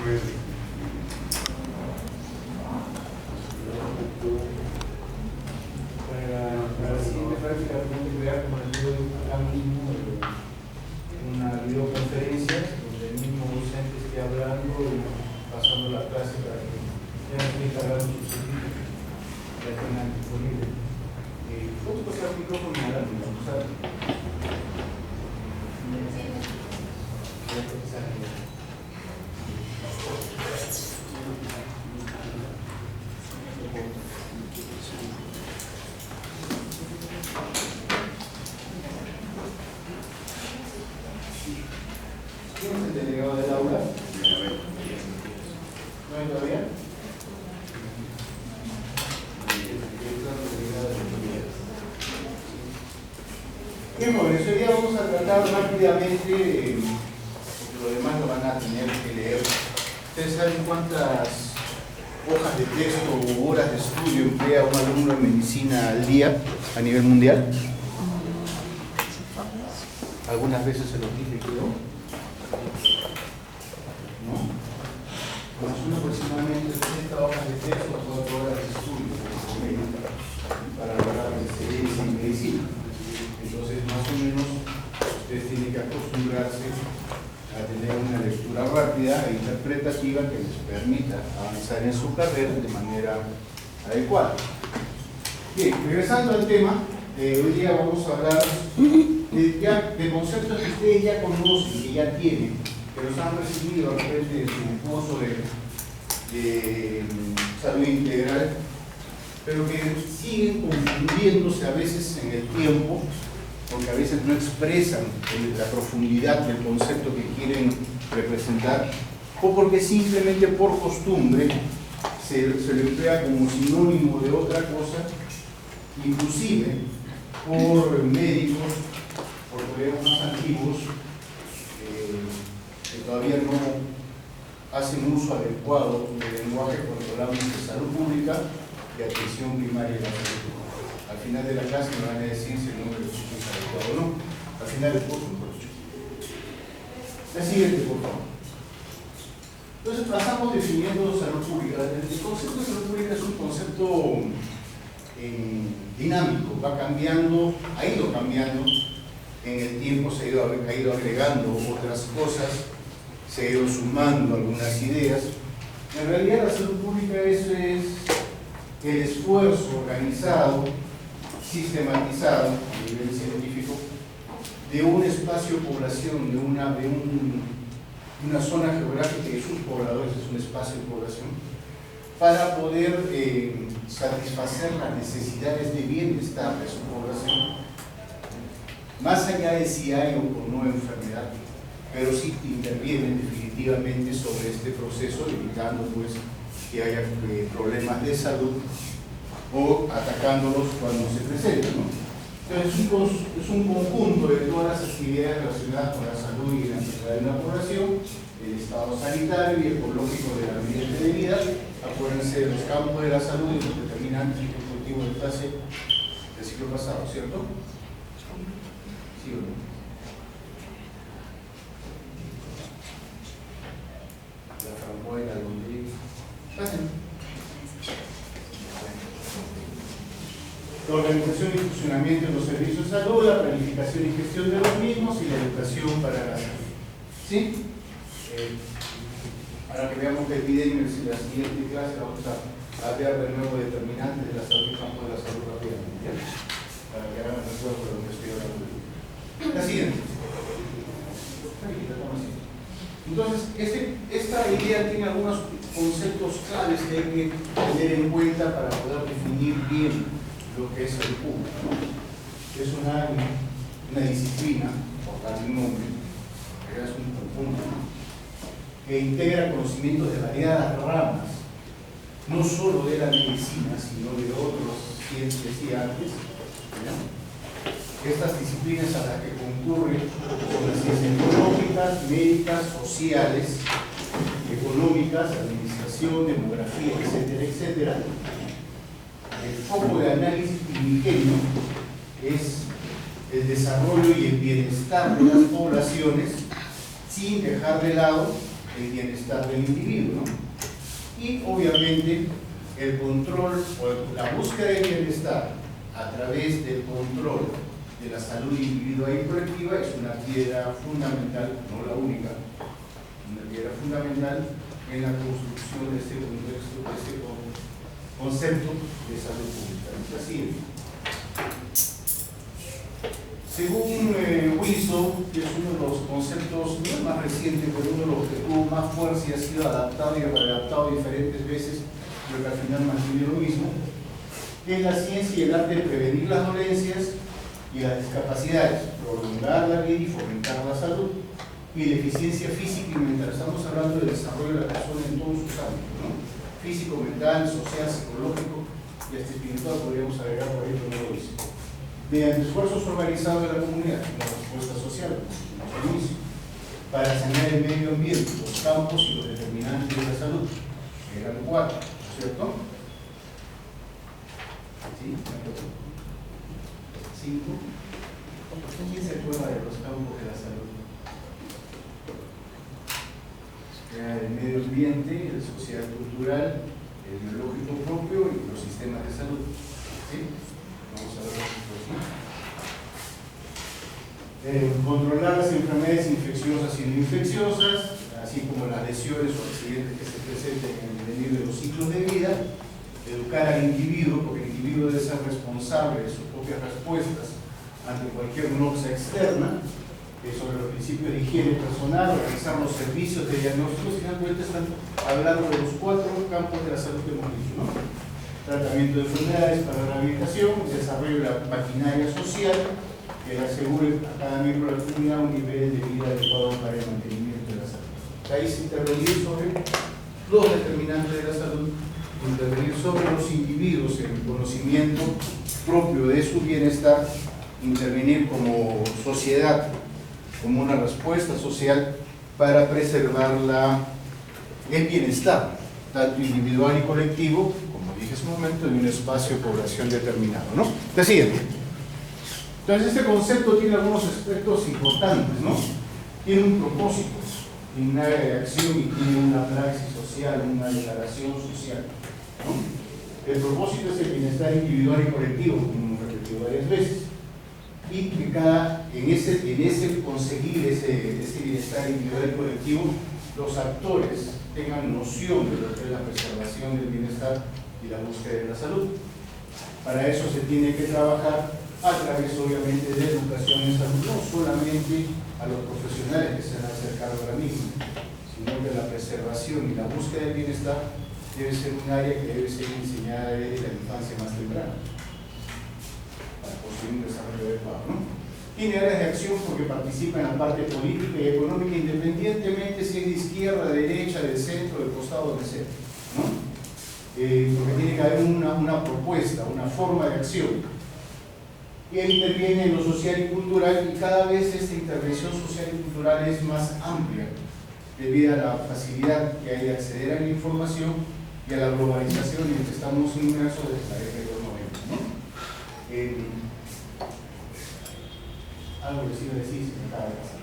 Para la siguiente práctica vamos a crear como les digo acá mismo una videoconferencia donde el mismo docente esté hablando y pasando la clase para que tengan que cargar sus servicios y la tengan disponible. ¿Puedo pasar el micrófono adelante? ¿Quién es el delegado del aula? ¿No hay todavía? Bien, jóvenes, hoy día vamos a tratar rápidamente, porque lo demás lo van a tener que leer. ¿Ustedes saben cuántas hojas de texto u horas de estudio emplea un alumno en medicina al día a nivel mundial? Algunas veces se los dije, creo. ¿No? Pues son aproximadamente 60 hojas de texto o 4 horas de estudio para lograr excelencia en medicina. Entonces, más o menos, ustedes tienen que acostumbrarse a tener una lectura rápida e interpretativa que les permita avanzar en su carrera de manera adecuada. Bien, regresando al tema, hoy día vamos a hablar de conceptos que ustedes ya conocen, que ya tienen, que los han recibido a través de su curso de salud integral, pero que siguen confundiéndose a veces en el tiempo, porque a veces no expresan la profundidad del concepto que quieren representar, o porque simplemente por costumbre se lo emplea como sinónimo de otra cosa, inclusive por médicos, por colegas más antiguos, que todavía no hacen uso adecuado del lenguaje cuando hablamos de salud pública y atención primaria de la salud. Al final de la clase me van a decir si el nombre de es adecuado o no. Al final del curso, por hecho. La siguiente, por favor. Entonces, pasamos definiendo salud pública. El concepto de salud pública es un concepto dinámico, va cambiando, ha ido cambiando en el tiempo, ha ido agregando otras cosas, se ha ido sumando algunas ideas. En realidad, la salud pública eso es el esfuerzo organizado, sistematizado a nivel científico de un espacio de población, de una zona geográfica y sus pobladores, es un espacio de población, para poder satisfacer las necesidades de bienestar de su población, más allá de si hay o no enfermedad, pero sí intervienen definitivamente sobre este proceso, evitando pues que haya problemas de salud o atacándolos cuando se presentan, ¿no? Entonces es un conjunto de todas las actividades relacionadas con la salud y la enfermedad de una población, el estado sanitario y ecológico del ambiente de vida. Acuérdense de los campos de la salud y los determinantes y cultivos de clase del ciclo pasado, ¿cierto? ¿Sí o no? La frambuesa, el ombligo. La organización y funcionamiento de los servicios de salud, la planificación y gestión de los mismos y la educación para la salud. ¿Sí? Para que veamos la epidemia, en la siguiente clase vamos a ver de nuevo determinantes de la salud y campo de la salud rápidamente, ¿ya? Para que hagan recuerdo de lo que estoy hablando. La siguiente. Entonces, esta idea tiene algunos conceptos claves que hay que tener en cuenta para poder definir bien lo que es salud pública, ¿no? Es una disciplina, por darle un nombre, que es un conjunto, ¿no?, que integra conocimientos de variadas ramas, no solo de la medicina, sino de otras ciencias y artes, ¿no? Estas disciplinas a las que concurren son las ciencias biológicas, médicas, sociales, económicas, administración, demografía, etcétera, etcétera. El foco de análisis primigenio es el desarrollo y el bienestar de las poblaciones sin dejar de lado el bienestar del individuo, ¿no? Y obviamente el control o la búsqueda de bienestar a través del control de la salud individual y colectiva es una piedra fundamental, no la única, una piedra fundamental en la construcción de este contexto, de este concepto de salud pública. Es así. Según Wilson, que es uno de los conceptos no el más reciente, pero uno de los que tuvo más fuerza y ha sido adaptado y readaptado diferentes veces, pero que al final mantiene lo mismo, que es la ciencia y el arte de prevenir las dolencias y las discapacidades, prolongar la vida y fomentar la salud y la eficiencia física y mental. Estamos hablando del desarrollo de la persona en todos sus ámbitos, ¿no? Físico, mental, social, psicológico y hasta espiritual, podríamos agregar por ahí, pero no lo dice. Mediante esfuerzos organizados de la comunidad, la respuesta social, como inicio, para sanear el medio ambiente, los campos y los determinantes de la salud, que eran 4, ¿cierto? ¿Sí? 5. ¿Quién se acuerda de los campos de la salud? El medio ambiente, el social cultural, el biológico propio y los sistemas de salud. ¿Sí? Vamos a ver controlar las enfermedades infecciosas y no infecciosas, así como las lesiones o accidentes que se presenten en el medio de los ciclos de vida. Educar al individuo, porque el individuo debe ser responsable de sus propias respuestas ante cualquier noxa externa, sobre los principios de higiene personal, realizar los servicios de diagnóstico. Finalmente están hablando de los 4 campos de la salud que hemos dicho, ¿no? Tratamiento de enfermedades para la rehabilitación, desarrollo de la maquinaria social que le asegure a cada miembro de la comunidad un nivel de vida adecuado para el mantenimiento de la salud. Ahí se intervenir sobre los determinantes de la salud, intervenir sobre los individuos en el conocimiento propio de su bienestar, intervenir como sociedad, como una respuesta social para preservar el bienestar, tanto individual y colectivo, como dije hace un momento, de un espacio de población determinado, ¿no? Decía. Entonces este concepto tiene algunos aspectos importantes, ¿no? Tiene un propósito, tiene una área de acción y tiene una praxis social, una declaración social, ¿no? El propósito es el bienestar individual y colectivo, como hemos repetido varias veces, y que en ese conseguir ese bienestar individual y colectivo, los actores tengan noción de lo que es la preservación del bienestar y la búsqueda de la salud. Para eso se tiene que trabajar a través, obviamente, de educación en salud, no solamente a los profesionales que se van a hacer cargo ahora mismo, sino que la preservación y la búsqueda del bienestar debe ser un área que debe ser enseñada desde la infancia más temprana, para construir un desarrollo adecuado, ¿no? Tiene áreas de acción porque participa en la parte política y económica, independientemente si es de izquierda, de derecha, del centro, del costado, donde sea, ¿no? Porque tiene que haber una propuesta, una forma de acción. Y él interviene en lo social y cultural, y cada vez esta intervención social y cultural es más amplia debido a la facilidad que hay de acceder a la información y a la globalización en que estamos inmersos desde la década de los 90, ¿no? Algo que sí me decís, se me acaba de pasar.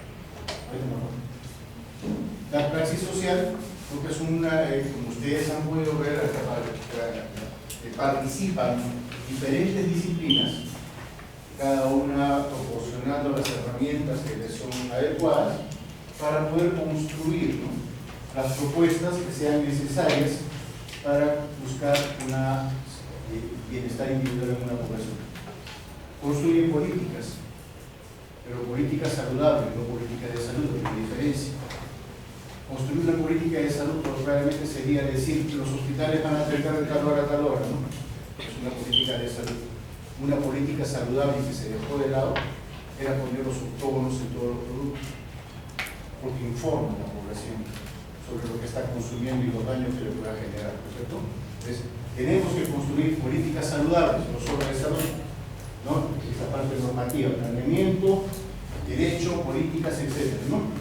La praxis social, porque es como ustedes han podido ver, participan diferentes disciplinas, cada una proporcionando las herramientas que les son adecuadas para poder construir, ¿no?, las propuestas que sean necesarias para buscar un bienestar individual en una población. Construyen políticas, pero políticas saludables, no políticas de salud, que hay diferencia. Construir una política de salud probablemente sería decir que los hospitales van a atender de tal hora a tal hora, ¿no? Es una política de salud. Una política saludable que se dejó de lado era poner los octógonos en todos los productos, porque informa a la población sobre lo que está consumiendo y los daños que le pueda generar, ¿no es cierto? Entonces, tenemos que construir políticas saludables, no solo de salud, ¿no? Esta parte normativa, planeamiento, derecho, políticas, etc., ¿no?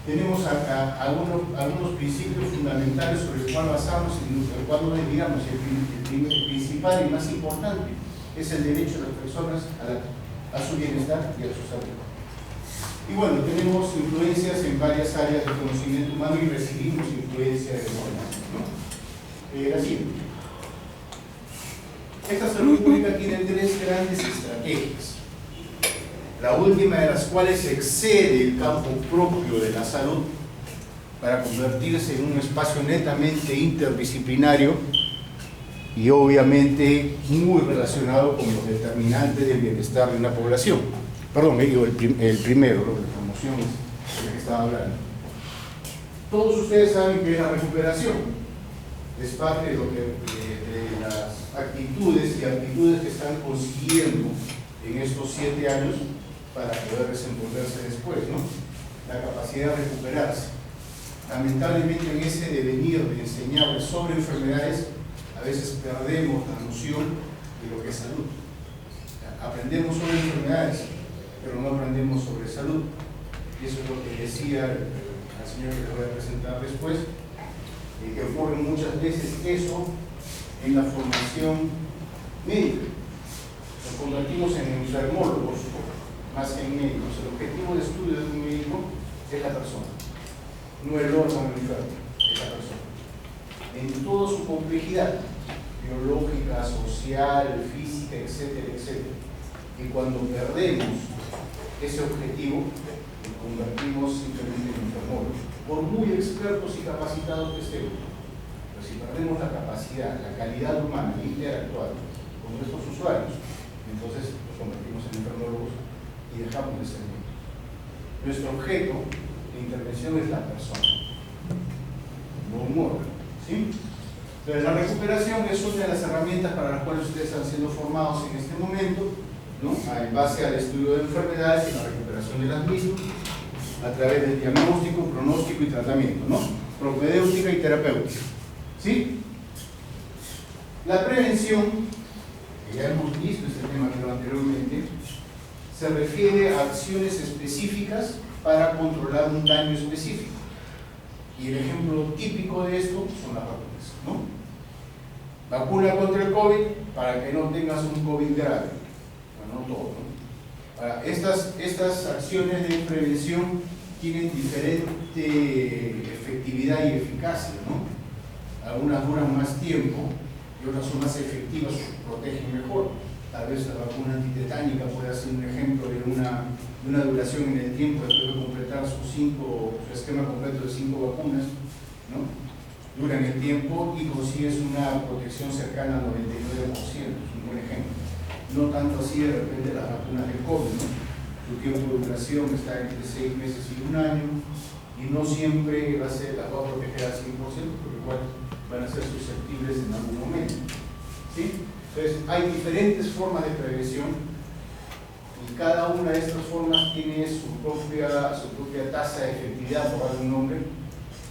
Tenemos algunos principios fundamentales sobre los cuales basamos, en el cual digamos el principal y más importante es el derecho de las personas a su bienestar y a su salud. Y bueno, tenemos influencias en varias áreas del conocimiento humano y recibimos influencia de normas, ¿no? Así. Esta salud pública tiene tres grandes estrategias, la última de las cuales excede el campo propio de la salud para convertirse en un espacio netamente interdisciplinario y obviamente muy relacionado con los determinantes del bienestar de una población. Perdón, el primero, ¿no? La promoción es el que estaba hablando. Todos ustedes saben que es la recuperación, es parte de las actitudes y aptitudes que están consiguiendo en estos 7 años para poder desenvolverse después, ¿no? La capacidad de recuperarse. Lamentablemente en ese devenir de enseñarles sobre enfermedades, a veces perdemos la noción de lo que es salud. Aprendemos sobre enfermedades, pero no aprendemos sobre salud. Y eso es lo que decía al señor que le voy a presentar después, que ocurre muchas veces eso en la formación médica. Nos convertimos en enfermólogos más que en médicos. El objetivo de estudio de un médico es la persona, no el órgano enfermo, es la persona. En toda su complejidad, biológica, social, física, etcétera, etcétera. Y cuando perdemos ese objetivo, nos convertimos simplemente en enfermólogos, por muy expertos y capacitados que estemos. Pero si perdemos la capacidad, la calidad humana de interactuar con nuestros usuarios, entonces nos convertimos en enfermólogos y dejamos de ser médicos. Nuestro objeto de intervención es la persona, no un órgano, ¿sí? Entonces, la recuperación es una de las herramientas para las cuales ustedes están siendo formados en este momento, ¿no? En base al estudio de enfermedades y la recuperación de las mismas, a través del diagnóstico, pronóstico y tratamiento, ¿no? Propedéutica y terapéutica, ¿sí? La prevención, que ya hemos visto este tema anteriormente, se refiere a acciones específicas para controlar un daño específico. Y el ejemplo típico de esto son las vacunas, ¿no? Vacuna contra el COVID para que no tengas un COVID grave. Bueno, no todo, ¿no? Estas acciones de prevención tienen diferente efectividad y eficacia, ¿no? Algunas duran más tiempo y otras son más efectivas, protegen mejor. Tal vez la vacuna antitetánica puede ser un ejemplo de una duración en el tiempo después de completar su esquema completo de 5 vacunas, ¿no? Dura en el tiempo y consigues una protección cercana al 99%, es un buen ejemplo. No tanto así de repente las vacunas del COVID, ¿no? Su tiempo de duración está entre 6 meses y 1 año y no siempre las va a proteger al 100%, porque igual van a ser susceptibles en algún momento, ¿sí? Entonces, hay diferentes formas de prevención y cada una de estas formas tiene su propia tasa de efectividad, por darle un nombre,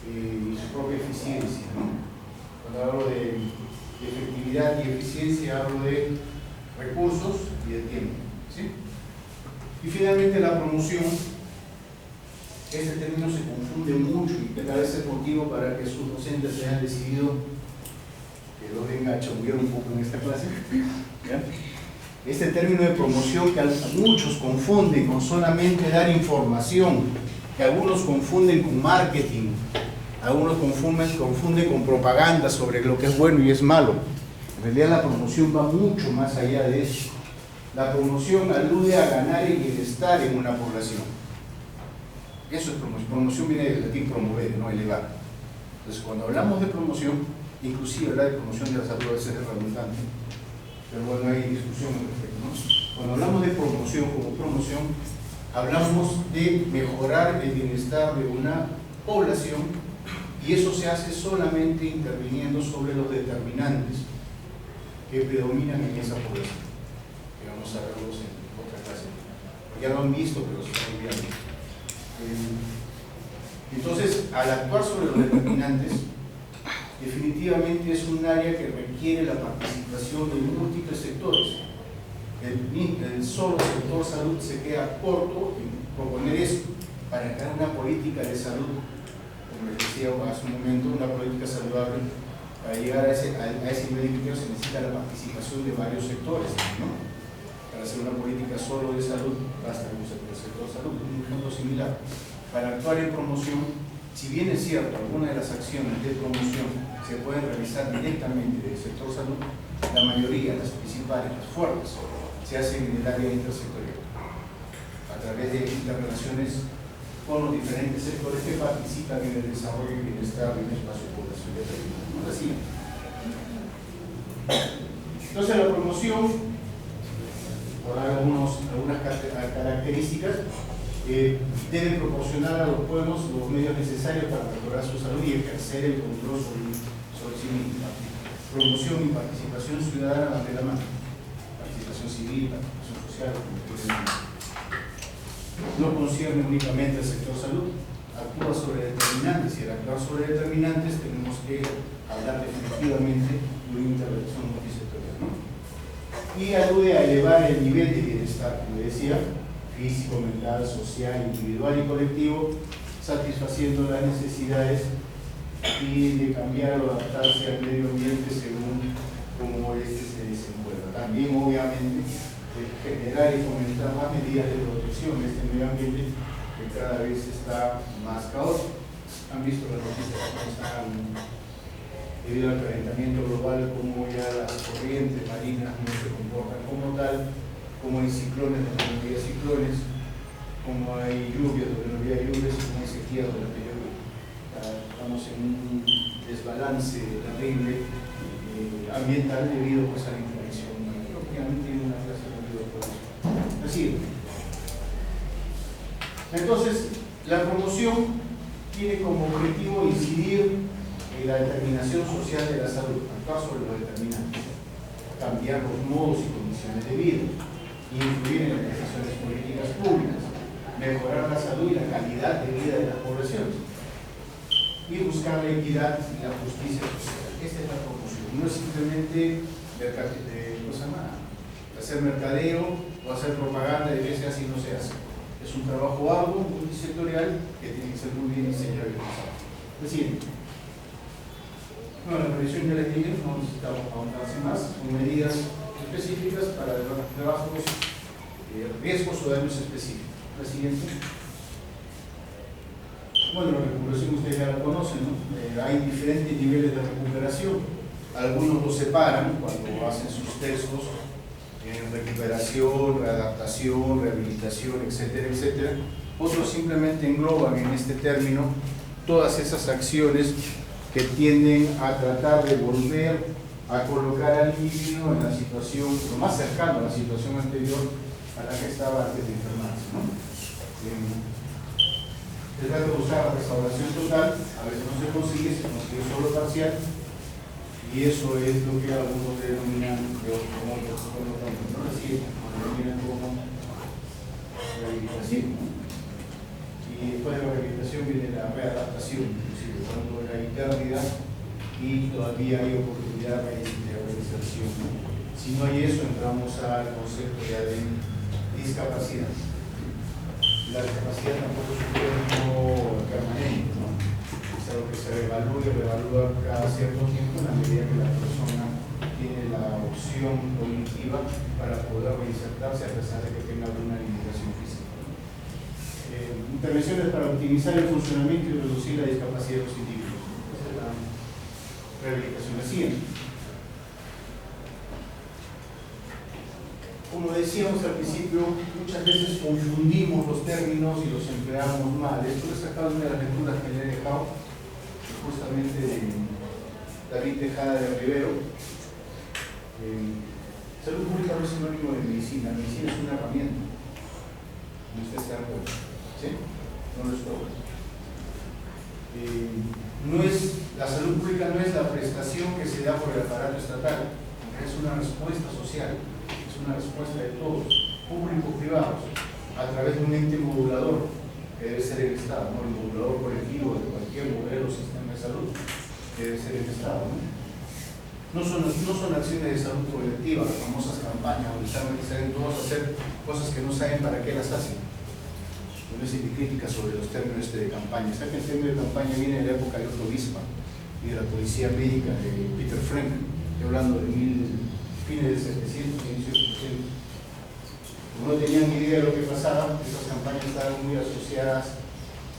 y su propia eficiencia, ¿no? Cuando hablo de efectividad y eficiencia, hablo de recursos y de tiempo, ¿sí? Y finalmente la promoción. Este término se confunde mucho y tal vez es motivo para que sus docentes hayan decidido que lo venga a chamullar un poco en esta clase, ¿ya? Este término de promoción que muchos confunden con solamente dar información, que algunos confunden con marketing, algunos confunden con propaganda sobre lo que es bueno y es malo. En realidad la promoción va mucho más allá de eso. La promoción alude a ganar el bienestar en una población. Eso es promoción. Promoción viene del latín promover, no elevar. Entonces, cuando hablamos de promoción, inclusive hablar de promoción de la salud a veces es redundante, pero bueno, hay discusión al respecto, ¿no? Cuando hablamos de promoción como promoción, hablamos de mejorar el bienestar de una población y eso se hace solamente interviniendo sobre los determinantes que predominan en esa población, que vamos a verlos en otra clase. Ya lo han visto, pero se están olvidando. Entonces, al actuar sobre los determinantes, definitivamente es un área que requiere la participación de múltiples sectores. El solo sector salud se queda corto en proponer esto para crear una política de salud, como les decía hace un momento, una política saludable. Para llegar a ese nivel de se necesita la participación de varios sectores, ¿no? Para hacer una política solo de salud, basta con el sector salud, un fondo similar. Para actuar en promoción, si bien es cierto, algunas de las acciones de promoción se pueden realizar directamente del sector salud, la mayoría, las principales, las fuertes, se hacen en el área intersectorial, a través de interrelaciones con los diferentes sectores que participan en el desarrollo y bienestar de un espacio poblacional determinado. ¿No es así? Entonces la promoción, por algunas características, debe proporcionar a los pueblos los medios necesarios para mejorar su salud y ejercer el control sobre sí mismo. Promoción y participación ciudadana van de la mano. Participación civil, participación social, no concierne únicamente al sector salud, actúa sobre determinantes, y al actuar sobre determinantes tenemos que hablar definitivamente de una intervención multisectorial, ¿no? Y alude a elevar el nivel de bienestar, como decía, físico, mental, social, individual y colectivo, satisfaciendo las necesidades y de cambiar o adaptarse al medio ambiente según cómo éste se desenvuelva. También, obviamente, generar y fomentar más medidas de protección de este medio ambiente que cada vez está más caótico. Han visto las noticias que están debido al calentamiento global, como ya las corrientes marinas no se comportan como tal, como hay ciclones donde no había ciclones, como hay lluvias donde no había lluvias, como hay sequía donde no había lluvias. Estamos en un desbalance terrible ambiental debido pues, a la intervención. Obviamente hay una clase de ayuda por eso. Así. Entonces, la promoción tiene como objetivo incidir en la determinación social de la salud, actuar sobre los determinantes, cambiar los modos y condiciones de vida, influir en las decisiones políticas públicas, mejorar la salud y la calidad de vida de las poblaciones y buscar la equidad y la justicia social. Esta es la promoción. No es simplemente hacer mercadeo o hacer propaganda de que se hace y no se hace. Es un trabajo arduo, multisectorial, que tiene que ser muy bien diseñado y pensado. Es decir, la previsión ya les dije, no necesitamos ahondarse más, con medidas específicas para trabajos, riesgos o daños específicos. La siguiente. Bueno, la recuperación ustedes ya la conocen, ¿no? Hay diferentes niveles de recuperación. Algunos los separan cuando hacen sus textos en recuperación, readaptación, rehabilitación, etcétera, etcétera. Otros simplemente engloban en este término todas esas acciones que tienden a tratar de volver a colocar al individuo en la situación, lo más cercano a la situación anterior a la que estaba antes de enfermarse, ¿no? Se trata de buscar la restauración total, a veces no se consigue solo parcial, y eso es lo que algunos denominan como ¿no? Así, denominan como rehabilitación, ¿no? Y después de la rehabilitación viene la readaptación, inclusive cuando hay pérdida y todavía hay oportunidad de reinserción. Si no hay eso, entramos al concepto ya de discapacidad. La discapacidad tampoco es un término permanente, ¿no? Es algo que se revalúa cada cierto tiempo en la medida que la persona tiene la opción cognitiva para poder reinsertarse a pesar de que tenga alguna limitación física. Intervenciones para optimizar el funcionamiento y reducir la discapacidad de los individuos. Esa es la rehabilitación. La siguiente. Como decíamos al principio, muchas veces confundimos los términos y los empleamos mal. Esto lo he sacado de una de las lecturas que le he dejado, justamente de David Tejada de Rivero. Salud pública no es sinónimo de medicina. La medicina es una herramienta. Como usted se da cuenta. ¿Sí? No lo es todo. La salud pública no es la prestación que se da por el aparato estatal, es una respuesta social. Una respuesta de todos, públicos, privados, a través de un ente modulador que debe ser el Estado, ¿no? El modulador colectivo de cualquier modelo o sistema de salud que debe ser el Estado, ¿no? No son acciones de salud colectiva, las famosas campañas donde salen todos a hacer cosas que no saben para qué las hacen. No es crítica sobre los términos de campaña. Saben que el término de campaña viene de la época de Otto Bismarck y de la policía médica de Peter Frank, estoy hablando de fines de 700 y inicios de 800. como no tenían ni idea de lo que pasaba, esas campañas estaban muy asociadas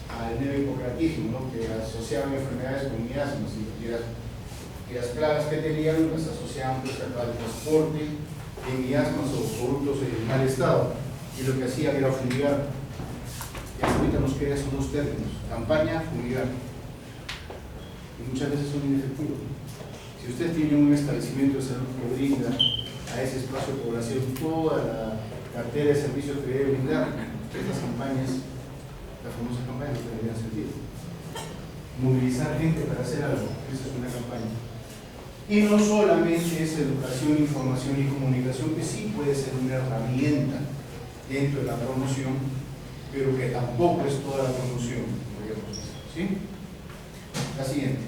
al neohipocratismo, ¿no? Que asociaban enfermedades con miasmas y las plagas que tenían las asociaban pues, al transporte de miasmas o productos en mal estado, y lo que hacían era fumigar. Y ahorita nos quedan esos dos términos: campaña, fumigar, y muchas veces son inefectivos. Si usted tiene un establecimiento de salud que brinda a ese espacio de población toda la cartera de servicios que debe brindar, estas campañas, las famosas campañas, no tendrían sentido. Movilizar gente para hacer algo, esa es una campaña. Y no solamente es educación, información y comunicación, que sí puede ser una herramienta dentro de la promoción, pero que tampoco es toda la promoción, podríamos decir. ¿Sí? La siguiente.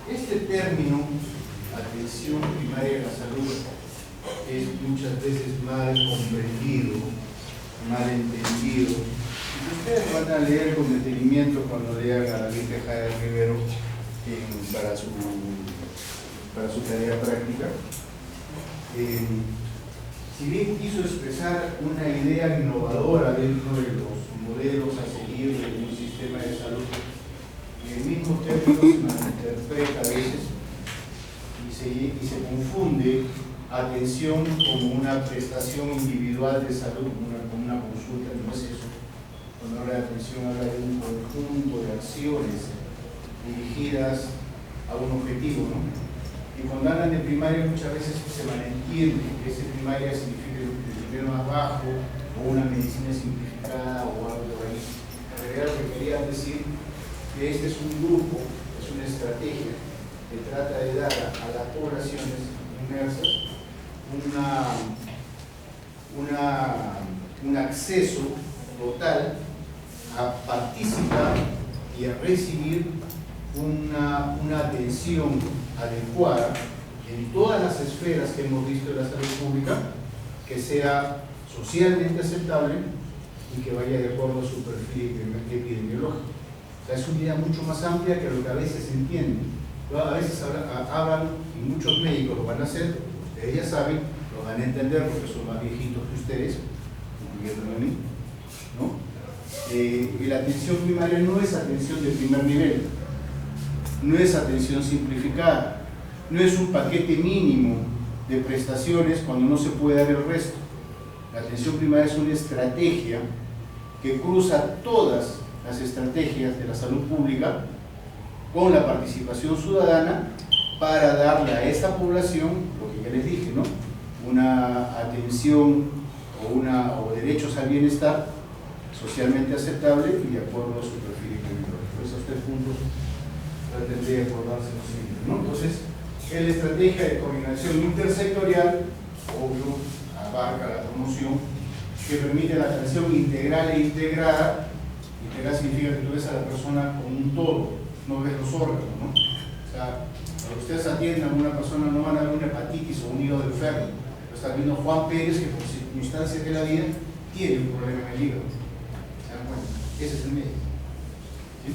Este término, atención primaria de la salud, es muchas veces mal comprendido, mal entendido. Y ustedes van a leer con detenimiento cuando lean a David Tejada Rivero para su tarea práctica. Si bien quiso expresar una idea innovadora dentro de los modelos a seguir de un sistema de salud, el mismo término se malinterpreta a veces y se confunde atención como una prestación individual de salud, como una consulta. No es eso. Cuando habla de atención, habla de un conjunto de acciones dirigidas a un objetivo, ¿no? Y cuando hablan de primaria muchas veces se malentiende que ese primaria significa el nivel más bajo o una medicina simplificada o algo por ahí. En realidad lo que quería decir que este es un grupo, es una estrategia que trata de dar a las poblaciones inmersas un acceso total a participar y a recibir una atención adecuada en todas las esferas que hemos visto de la salud pública, que sea socialmente aceptable y que vaya de acuerdo a su perfil epidemiológico. O sea, es una idea mucho más amplia que lo que a veces se entiende. A veces hablan, y muchos médicos lo van a hacer, ustedes ya saben, lo van a entender porque son más viejitos que ustedes, incluyéndome a mí, ¿no? Y la atención primaria no es atención de primer nivel, no es atención simplificada, no es un paquete mínimo de prestaciones cuando no se puede dar el resto. La atención primaria es una estrategia que cruza todas las estrategias de la salud pública con la participación ciudadana para darle a esta población, lo que ya les dije, ¿no? Una atención o derechos al bienestar socialmente aceptable y de acuerdo a su perfil epidemiológico. Esos tres puntos traten de acordarse siempre, ¿no? Entonces, la estrategia de coordinación intersectorial, obvio, abarca la promoción, que permite la atención integral e integrada. Integral significa que tú ves a la persona como un todo, no ves los órganos, ¿no? O sea, cuando ustedes atiendan a una persona no van a ver una hepatitis o un hígado enfermo, pero están viendo a Juan Pérez que por circunstancias de la vida tiene un problema en el hígado. ¿Se dan cuenta? Ese es el medio. ¿Sí?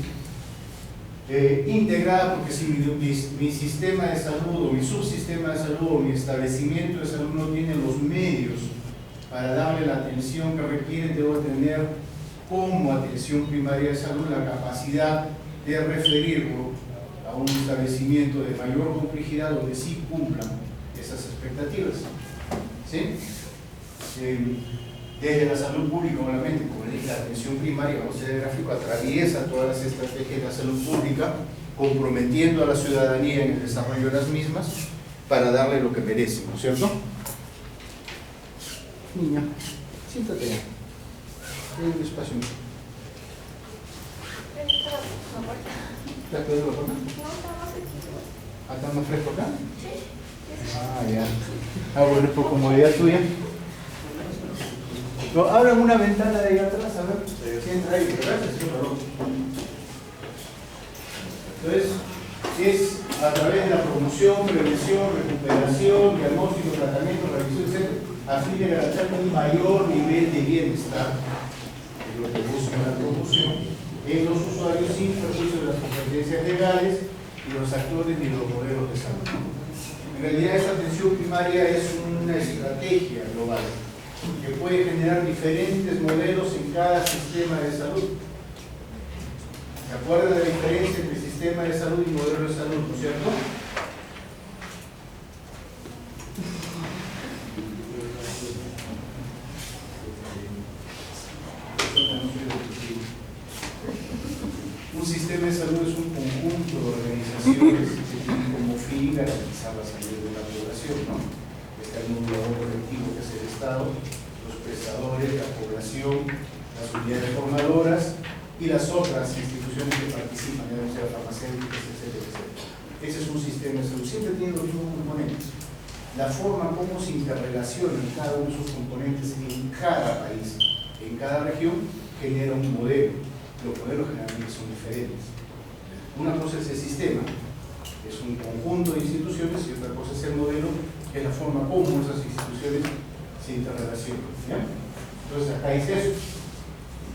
Integrada, porque si mi sistema de salud o mi subsistema de salud o mi establecimiento de salud no tiene los medios para darle la atención que requiere, debo tener como atención primaria de salud la capacidad de referirlo a un establecimiento de mayor complejidad donde sí cumplan esas expectativas. ¿Sí? Desde la salud pública, obviamente, como le dije, la atención primaria, vamos a ver el gráfico, atraviesa todas las estrategias de la salud pública, comprometiendo a la ciudadanía en el desarrollo de las mismas para darle lo que merece, ¿no es cierto? Niña, siéntate ya. Hay un espacio. ¿Te has pedido la puerta? ¿Ah, está más fresco acá? Sí. Ah, ya. Ah, bueno, es por comodidad tuya. No, abran una ventana de ahí atrás, a ver. Si entra ahí, ¿verdad? Entonces, es a través de la promoción, prevención, recuperación, diagnóstico, tratamiento, revisión, etc., a fin de garantizar un mayor nivel de bienestar, que es lo que busca la promoción, en los usuarios sin perjuicio de las competencias legales y los actores ni los modelos de salud. En realidad, esta atención primaria es una estrategia global que puede generar diferentes modelos en cada sistema de salud. ¿Se acuerdan de la diferencia entre sistema de salud y modelo de salud, no es cierto? Un sistema de salud es un conjunto de organizaciones que tienen como fin garantizar la salud de la población, ¿no? Está el núcleo colectivo que es el Estado, los prestadores, la población, las unidades formadoras y las otras instituciones que participan, ya sea farmacéuticas, etcétera, etcétera. Ese es un sistema de salud, siempre tiene los mismos componentes. La forma como se interrelacionan cada uno de esos componentes en cada país, en cada región, genera un modelo. Los modelos generalmente son diferentes. Una cosa es el sistema, que es un conjunto de instituciones, y otra cosa es el modelo, que es la forma como esas instituciones se interrelacionan, ¿ya? Entonces acá dice eso,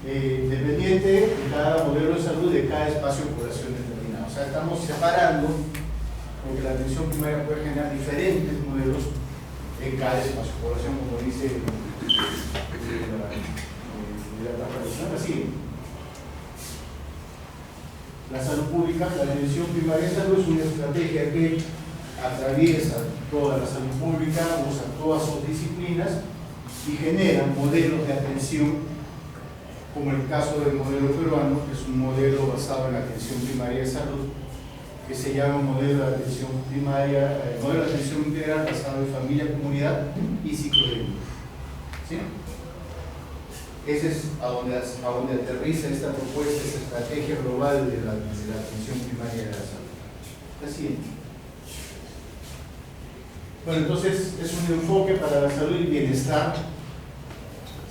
dependiente de cada modelo de salud de cada espacio de población determinado. O sea, estamos separando, porque la atención primaria puede generar diferentes modelos en cada espacio de población, como dice la tradición. Así, la salud pública, la atención primaria de salud es una estrategia que atraviesa toda la salud pública, usa todas sus disciplinas y genera modelos de atención, como el caso del modelo peruano, que es un modelo basado en la atención primaria de salud, que se llama modelo de atención primaria, modelo de atención integral basado en familia, comunidad y ciclo de vida. ¿Sí? Ese es a donde aterriza esta propuesta, esta estrategia global de la atención primaria de la salud. La siguiente. Bueno, entonces es un enfoque para la salud y bienestar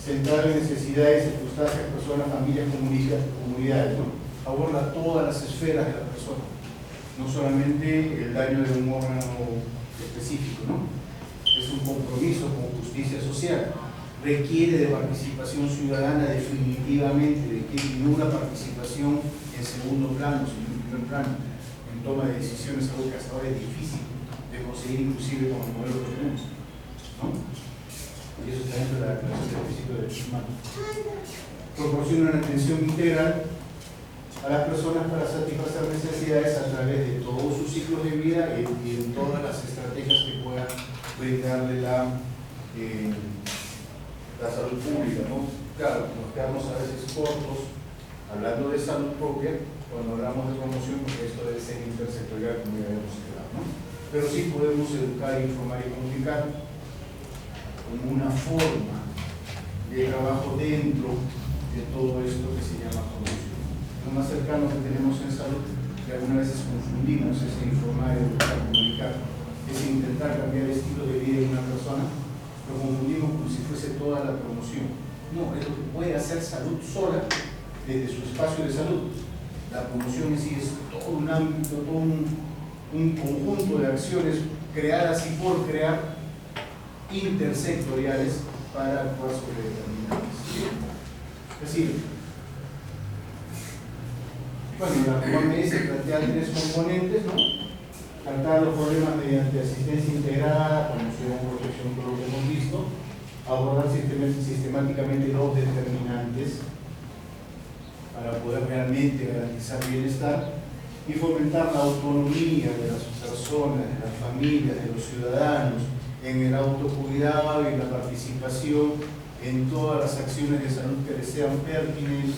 centrado en necesidades, circunstancias, personas, familias, comunidades, ¿no? Aborda todas las esferas de la persona, no solamente el daño de un órgano específico, ¿no? Es un compromiso con justicia social. Requiere de participación ciudadana definitivamente, requiere no una participación en segundo plano, sino en primer plano, en toma de decisiones, algo que hasta ahora es difícil de conseguir inclusive con el modelo que tenemos, ¿no? Y eso está dentro de la Declaración del Principio de Derechos Humanos. Proporciona una atención integral a las personas para satisfacer necesidades a través de todos sus ciclos de vida y en todas las estrategias que puedan brindarle la salud pública, ¿no? Claro, nos quedamos a veces cortos hablando de salud propia cuando hablamos de promoción, porque esto debe ser intersectorial, como ya habíamos quedado, ¿no? Pero sí podemos educar, informar y comunicar como una forma de trabajo dentro de todo esto que se llama promoción. Lo más cercano que tenemos en salud, que algunas veces confundimos, es informar, educar, comunicar, es intentar cambiar el estilo de vida de una persona. Lo confundimos como si fuese toda la promoción. No, es lo que puede hacer salud sola desde su espacio de salud. La promoción en sí es todo un ámbito, todo un conjunto de acciones creadas y por crear intersectoriales para actuar sobre determinadas. Es decir, bueno, la OMS plantea tres componentes, ¿no? Tratar los problemas mediante asistencia integrada, promoción, protección, todo lo que hemos visto, abordar sistemáticamente los determinantes para poder realmente garantizar bienestar y fomentar la autonomía de las personas, de las familias, de los ciudadanos en el autocuidado y la participación en todas las acciones de salud que les sean pertinentes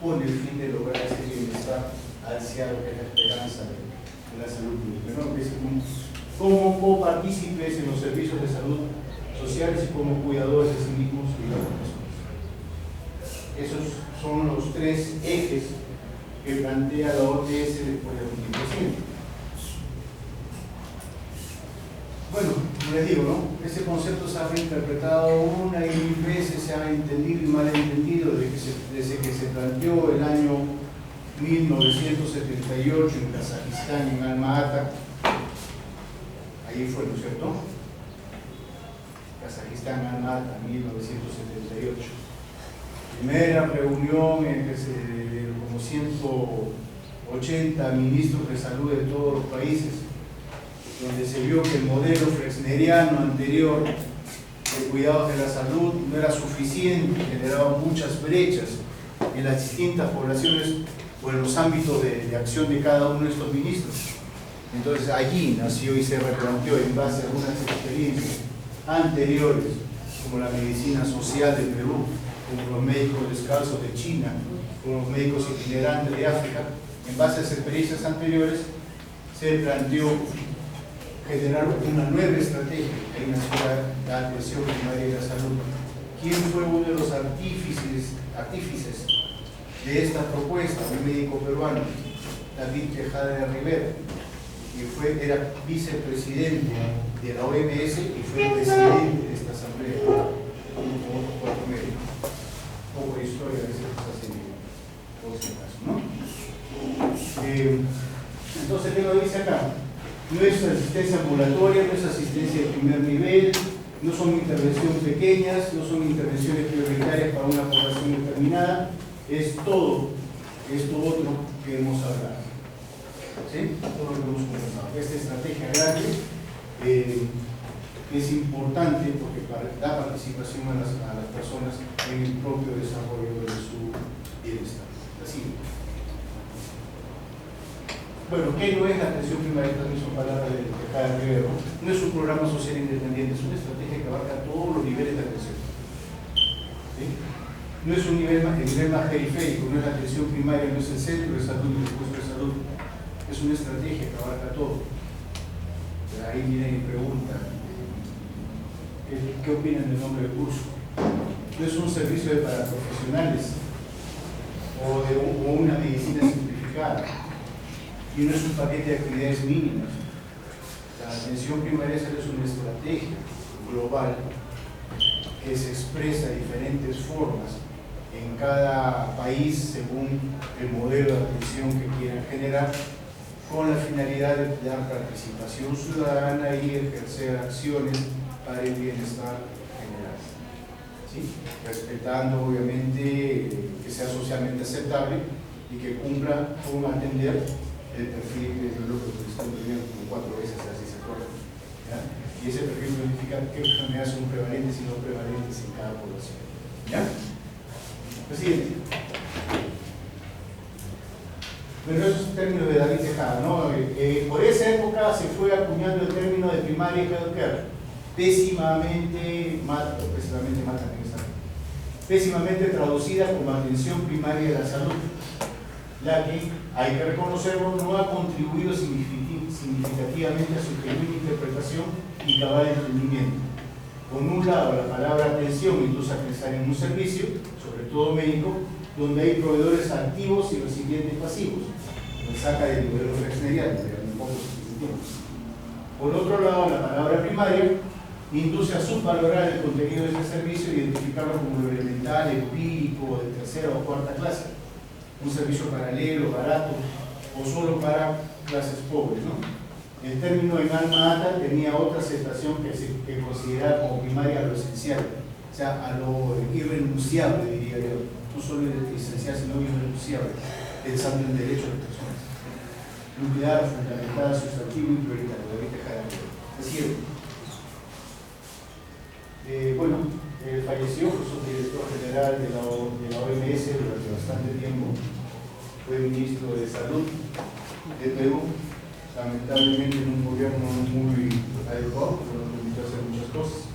con el fin de lograr ese bienestar hacia lo que es la esperanza de la salud pública, ¿no? Que es como copartícipes en los servicios de salud sociales y como cuidadores de sí mismos y de las personas. Esos son los tres ejes que plantea la ODS después del 20%. Bueno, como les digo, ¿no? Ese concepto se ha reinterpretado una y mil veces, se ha entendido y mal entendido desde que se planteó el año 1978 en Kazajistán, en Alma-Ata. Ahí fue, ¿no es cierto? Kazajistán, Alma-Ata, 1978. Primera reunión en que como 180 ministros de salud de todos los países, donde se vio que el modelo flexneriano anterior de cuidados de la salud no era suficiente, generaba muchas brechas en las distintas poblaciones o en los ámbitos de acción de cada uno de estos ministros. Entonces allí nació y se replanteó en base a algunas experiencias anteriores, como la medicina social de Perú, como los médicos descalzos de China, como los médicos itinerantes de África. En base a esas experiencias anteriores se planteó generar una nueva estrategia en la atención primaria de la salud. ¿Quién fue uno de los artífices de esta propuesta? Un médico peruano, David Tejada de Rivera, que era vicepresidente de la OMS y fue presidente de esta asamblea, como otros 4 médicos. Un poco de historia de ese caso, ¿no? Entonces, ¿qué nos dice acá? No es asistencia ambulatoria, no es asistencia de primer nivel, no son intervenciones pequeñas, no son intervenciones prioritarias para una población determinada, es todo esto otro que hemos hablado. ¿Sí? Todo lo que hemos conversado. Esta estrategia grande es importante porque da participación a las personas en el propio desarrollo de su bienestar. Así. Bueno, ¿qué no es la atención primaria? También son palabras de Tejada Rivera. No es un programa social independiente, es una estrategia que abarca todos los niveles de atención. ¿Sí? No es el nivel más periférico, no es la atención primaria, no es el centro de salud, no es el puesto de salud. Es una estrategia que abarca todo. Ahí viene y pregunta, ¿qué opinan del nombre del curso? No es un servicio de paraprofesionales o una medicina simplificada. Y no es un paquete de actividades mínimas. La atención primaria es una estrategia global que se expresa de diferentes formas en cada país según el modelo de atención que quieran generar, con la finalidad de dar participación ciudadana y ejercer acciones para el bienestar general. ¿Sí? Respetando obviamente que sea socialmente aceptable y que cumpla con atender el perfil que es lo que están viendo como 4 veces, así se acuerda. Y ese perfil verifica qué enfermedades son prevalentes y no prevalentes en cada población. ¿Ya? Lo siguiente. Bueno, esos términos de David Tejada, ¿no? Por esa época se fue acuñando el término de primaria healthcare, pésimamente traducida como atención primaria de la salud, la que, hay que reconocerlo, no ha contribuido significativamente a su genuina interpretación y cabal entendimiento. Por un lado, la palabra atención induce a pensar en un servicio, sobre todo médico, donde hay proveedores activos y recipientes pasivos. Nos saca del modelo flexneriano, un poco distintivo. Por otro lado, la palabra primaria induce a subvalorar el contenido de este servicio y identificarlo como lo elemental, empírico, de tercera o cuarta clase. Un servicio paralelo, barato o solo para clases pobres, ¿no? El término en Alma-Ata tenía otra aceptación que consideraba como primaria lo esencial, o sea, a lo irrenunciable, diría yo, no solo esencial, sino irrenunciable, pensando en derechos de personas. Nuclear, fundamentada, sustantivo y prioritario, David Tejada. Es cierto. Bueno, falleció, fue subdirector general de la OMS durante bastante tiempo, fue ministro de Salud de Perú, lamentablemente en un gobierno muy adecuado, que no nos permitió hacer muchas cosas.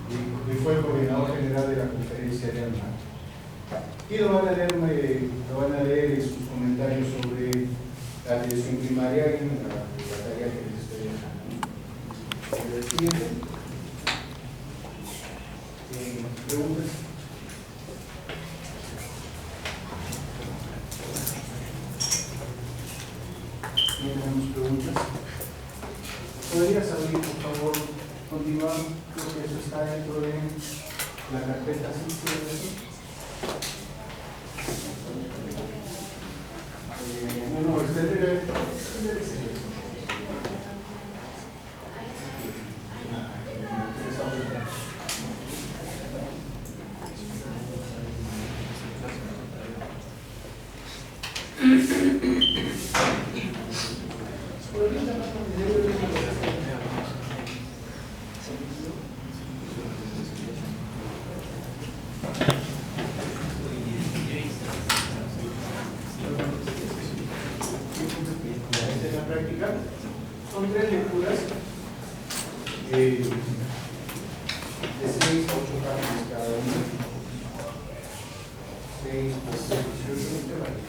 y fue el coordinador general de la conferencia de ANMAT. Y lo van a leer en sus comentarios sobre la atención primaria en la tarea que les estoy dejando. El siguiente. ¿Preguntas? ¿No tenemos preguntas? ¿Podrías abrir, por favor, continuar? Creo que eso está dentro de la carpeta. ¿Sí? No, extender. Son 3 lecturas de 6 a 8 páginas cada una. 6 por 6, 18, 20 páginas.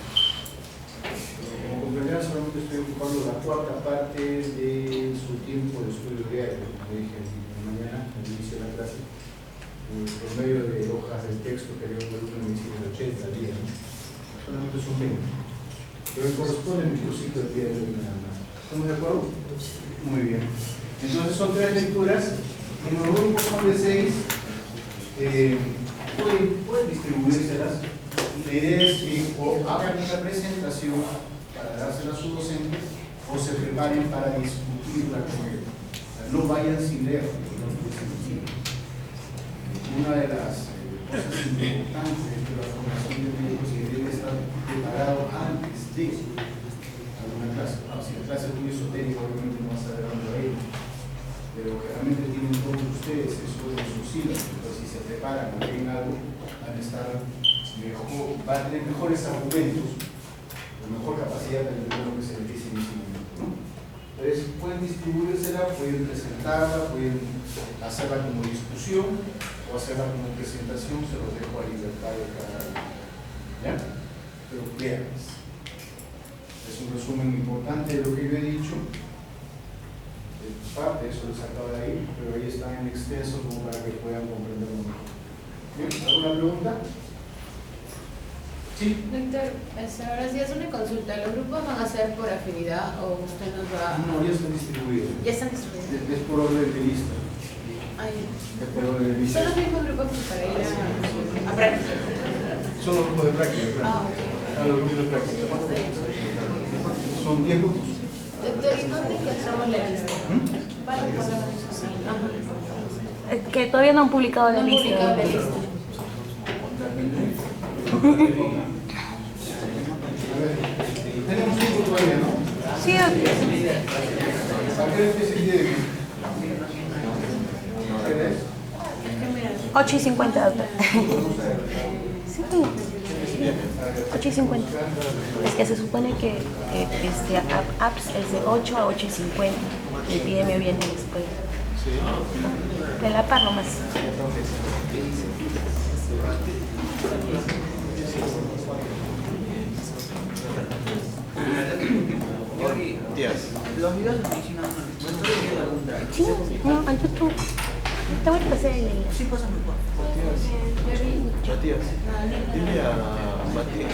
Como comprenderán, solamente estoy ocupando la cuarta parte de su tiempo de estudio diario, como dije en mañana, al inicio de la clase, por medio de hojas de texto que había un volumen de 80 días, ¿no? Solamente son 20. Pero me corresponde mi cursito del día de hoy nada más. ¿Estamos de acuerdo? Muy bien. Entonces son 3 lecturas. En los grupos son de 6. Pueden distribuírselas. La idea es que o hagan una presentación para dársela a su docente o se preparen para discutirla con él. O sea, no vayan sin leer. Una de las cosas importantes de la formación de médicos es que debe estar preparado antes de alguna clase. Si la clase es muy esotérica, obviamente no vas a ver dónde va a ir, pero generalmente tienen todos ustedes eso de sus hilos. Entonces, si se preparan o ven algo, van a estar mejor, van a tener mejores argumentos, mejor capacidad de entender lo que se les dice en ese momento, ¿no? Entonces, pueden distribuírsela, pueden presentarla, pueden hacerla como discusión o hacerla como presentación, se los dejo a libertad de cada uno. ¿Ya? Pero veanlas. Es un resumen importante de lo que yo he dicho. Parte de eso les acaba de ir, pero ahí está en extenso como para que puedan comprenderlo mejor. ¿Bien? ¿Alguna pregunta? Sí. Doctor, ahora sí es una consulta. ¿Los grupos van a ser por afinidad o usted nos va a...? No, ya están distribuidos. Ya están distribuidos. Es por orden de lista. Es por orden de lista. ¿Son los mismos grupos que para ir a práctica? Son los grupos de práctica. Ok. Los grupos de práctica. Son 10 grupos. Doctor, ¿y dónde encontramos la lista? Para ponerla. Que todavía no han publicado la No han lista. publicado la lista. A ver, tenemos tiempo todavía, ¿no? Sí, ¿A qué es el día de hoy? ¿Qué es? 8:50, doctor. Sí, 8:50. Es que se supone que apps es de 8 a 8:50. El PM viene después. De la par nomás. Los videos de medicina, ¿no tienen algún drive? Sí, no, a YouTube. Te voy a pasar el link. Sí, pásame por Matías, dile a Matías,